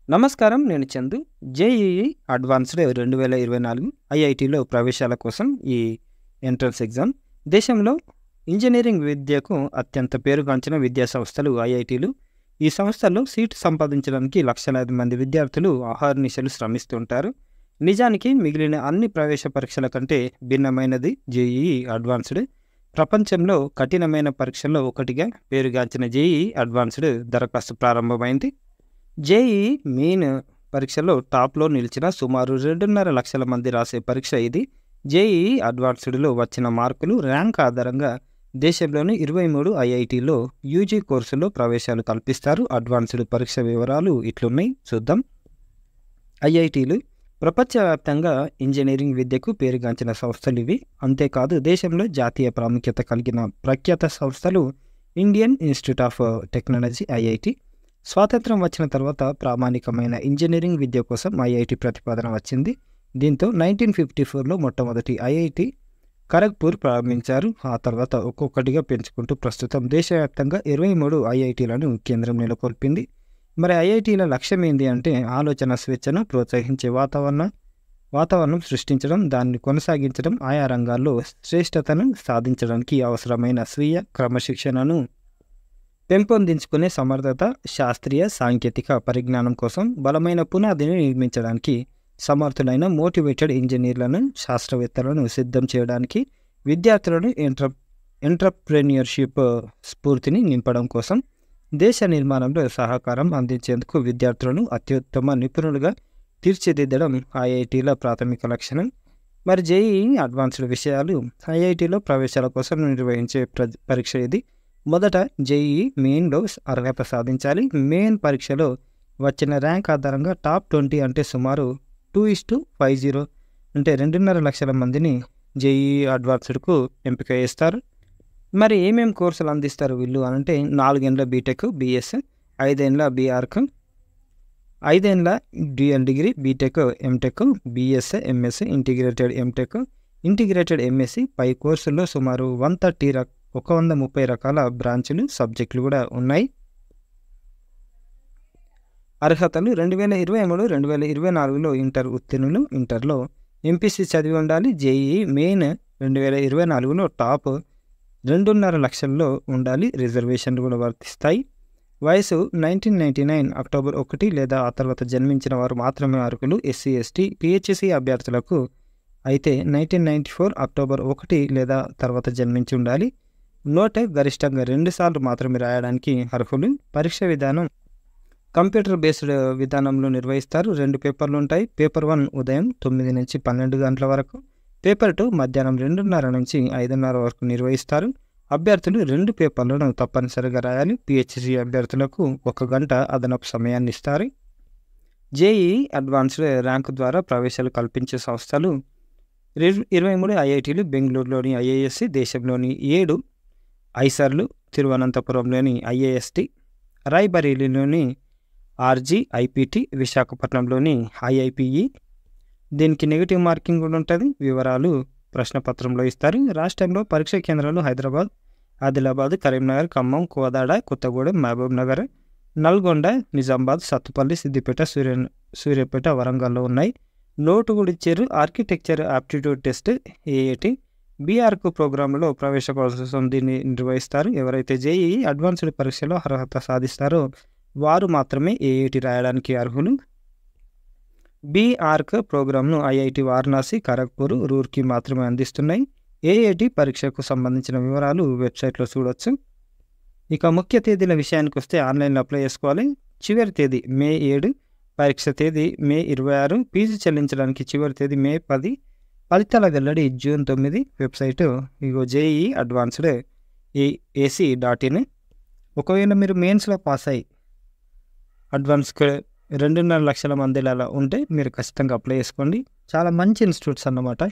నమస్కారం. నేను Chandu. JEE advanced 2024 ఐఐటీలో ప్రవేశాల కోసం ఈ ఎంట్రన్స్ ఎగ్జామ్. దేశంలో ఇంజినీరింగ్ విద్యకు అత్యంత పేరుగాంచిన విద్యా సంస్థలు ఐఐటీలు. ఈ సంస్థల్లో సీటు సంపాదించడానికి లక్షలాది మంది విద్యార్థులు అహర్నిశలు శ్రమిస్తుంటారు. నిజానికి మిగిలిన అన్ని ప్రవేశ పరీక్షల కంటే భిన్నమైనది జేఈఈ అడ్వాన్స్డ్. ప్రపంచంలో కఠినమైన పరీక్షల్లో ఒకటిగా పేరుగాంచిన జేఈఈ అడ్వాన్స్డ్ దరఖాస్తు ప్రారంభమైంది. జేఈఈ మెయిన్ పరీక్షలో టాప్లో నిలిచిన సుమారు 2.5 లక్షల మంది రాసే పరీక్ష ఇది. జేఈఈ అడ్వాన్స్డ్లో వచ్చిన మార్కులు ర్యాంక్ ఆధారంగా దేశంలోని 23 ఐఐటీల్లో యూజీ కోర్సులో ప్రవేశాలు కల్పిస్తారు. అడ్వాన్స్డ్ పరీక్ష వివరాలు ఇట్లున్నాయి, చూద్దాం. ఐఐటీలు ప్రపంచవ్యాప్తంగా ఇంజనీరింగ్ విద్యకు పేరుగాంచిన సంస్థలు ఇవి. అంతేకాదు దేశంలో జాతీయ ప్రాముఖ్యత కలిగిన ప్రఖ్యాత సంస్థలు Indian institute of technology IIT. స్వాతంత్రం వచ్చిన తర్వాత ప్రామాణికమైన ఇంజనీరింగ్ విద్య కోసం ఐఐటి ప్రతిపాదన వచ్చింది. దీంతో 1954లో మొట్టమొదటి ఐఐటి ఖరగ్పూర్ ప్రారంభించారు. ఆ తర్వాత ఒక్కొక్కటిగా పెంచుకుంటూ ప్రస్తుతం దేశవ్యాప్తంగా 23 ఐఐటీలను కేంద్రం నెలకొల్పింది. మరి ఐఐటీల లక్ష్యం ఏంటి అంటే ఆలోచన స్వేచ్ఛను ప్రోత్సహించే వాతావరణం సృష్టించడం, దాన్ని కొనసాగించడం, ఆయా రంగాల్లో శ్రేష్టతను సాధించడానికి అవసరమైన స్వీయ క్రమశిక్షణను పెంపొందించుకునే సమర్థత, శాస్త్రీయ సాంకేతిక పరిజ్ఞానం కోసం బలమైన పునాదిని నిర్మించడానికి, సమర్థులైన మోటివేటెడ్ ఇంజనీర్లను, శాస్త్రవేత్తలను సిద్ధం చేయడానికి, విద్యార్థులను ఎంటర్ప్రెన్యూర్షిప్ స్ఫూర్తిని నింపడం కోసం, దేశ నిర్మాణంలో సహకారం అందించేందుకు విద్యార్థులను అత్యుత్తమ నిపుణులుగా తీర్చిదిద్దడం ఐఐటీల ప్రాథమిక లక్షణం. మరి జేఈఈ అడ్వాన్స్డ్ విషయాలు. ఐఐటీలో ప్రవేశాల కోసం నిర్వహించే పరీక్ష ఇది. మొదట జేఈఈ మెయిన్లో అర్హత సాధించాలి. మెయిన్ పరీక్షలో వచ్చిన ర్యాంక్ ఆధారంగా టాప్ 20 అంటే సుమారు 2:50 అంటే 2.5 లక్షల మందిని జేఈఈ అడ్వాన్స్డ్కు ఎంపిక చేస్తారు. మరి ఏమేమి కోర్సులు అందిస్తారు వీళ్ళు అంటే 4 ఏళ్ళ బీటెక్ బిఎస్, 5 ఏళ్ళ బీఆర్క్, 5 ఏళ్ళ dual degree B Tech M Tech, BS, MS, integrated M Tech, integrated MSc. పై కోర్సుల్లో సుమారు 130 రకాల బ్రాంచులు, సబ్జెక్టులు కూడా ఉన్నాయి. అర్హతలు 2023-2024లో ఇంటర్ ఉత్తీర్ణులు, ఇంటర్లో ఎంపీసీ చదివి ఉండాలి. జేఈఈ మెయిన్ 2024లో టాప్ 2.5 లక్షల్లో ఉండాలి. రిజర్వేషన్లు కూడా వర్తిస్తాయి. వయసు 1999 అక్టోబర్ 1 లేదా ఆ తర్వాత జన్మించిన వారు మాత్రమే అర్హులు. ఎస్సీ, ఎస్టీ, పిహెచ్సి అభ్యర్థులకు అయితే 1994 అక్టోబర్ 1 లేదా తర్వాత జన్మించి ఉండాలి. నోట్ గరిష్టంగా 2 సార్లు మాత్రమే రాయడానికి అర్హులు. పరీక్ష విధానం కంప్యూటర్ బేస్డ్ విధానంలో నిర్వహిస్తారు. 2 పేపర్లు ఉంటాయి. పేపర్ 1 ఉదయం 9 నుంచి 12 గంటల వరకు, పేపర్ 2 మధ్యాహ్నం 2:30 నుంచి 5:30 వరకు నిర్వహిస్తారు. అభ్యర్థులు 2 పేపర్లను తప్పనిసరిగా రాయాలి. పిహెచ్సి అభ్యర్థులకు 1 గంట అదనపు సమయాన్ని ఇస్తారు. జేఈఈ అడ్వాన్స్డ్ ర్యాంకు ద్వారా ప్రవేశాలు కల్పించే సంస్థలు 23 ఐఐటీలు, బెంగళూరులోని ఐఐఎస్సి, దేశంలోని 7 ఐసర్లు, తిరువనంతపురంలోని ఐఐఎస్టి, రాయ్బరేలీలోని ఆర్జీ ఐపీటీ, విశాఖపట్నంలోని ఐఐపిఈ. దీనికి నెగిటివ్ మార్కింగ్ కూడా ఉంటుంది. వివరాలు ప్రశ్నపత్రంలో ఇస్తారు. రాష్ట్రంలో పరీక్ష కేంద్రాలు హైదరాబాద్, ఆదిలాబాద్, కరీంనగర్, ఖమ్మం, కోదాడ, కొత్తగూడెం, మహబూబ్ నగర్, నల్గొండ, నిజామాబాద్, సత్తుపల్లి, సిద్దిపేట, సూర్యాపేట, వరంగల్లో ఉన్నాయి. నోటు కూడా ఇచ్చారు. ఆర్కిటెక్చర్ ఆప్టిట్యూడ్ టెస్ట్ ఏఏటి, బీఆర్క్ ప్రోగ్రాంలో ప్రవేశ కోసం దీన్ని నిర్వహిస్తారు. ఎవరైతే జేఈఈ అడ్వాన్స్డ్ పరీక్షలో అర్హత సాధిస్తారో వారు మాత్రమే ఏఏటి రాయడానికి అర్హులు. బీఆర్క్ ప్రోగ్రాంను ఐఐటి వారణాసి, ఖరగ్పూర్, రూర్కీ మాత్రమే అందిస్తున్నాయి. ఏఏటి పరీక్షకు సంబంధించిన వివరాలు వెబ్సైట్లో చూడొచ్చు. ఇక ముఖ్య తేదీల విషయానికి వస్తే ఆన్లైన్లో అప్లై చేసుకోవాలి. చివరి తేదీ మే 7, పరీక్ష తేదీ మే 26, ఫీజు చెల్లించడానికి చివరి తేదీ మే 10, ఫలితాల వెల్లడి జూన్ 9. వెబ్సైట్ ఇగో జేఈఈ అడ్వాన్స్డ్ AC.in. ఒకవేళ మీరు మెయిన్స్లో పాస్ అయ్యి అడ్వాన్స్కి 2.5 లక్షల మంది అలా ఉంటే మీరు ఖచ్చితంగా అప్లై చేసుకోండి. చాలా మంచి ఇన్స్టిట్యూట్స్ అన్నమాట.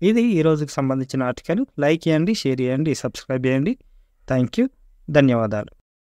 ఇది ఈ రోజుకి సంబంధించిన ఆర్టికల్. లైక్ చేయండి, షేర్ చేయండి, సబ్స్క్రైబ్ చేయండి. థ్యాంక్ యూ, ధన్యవాదాలు.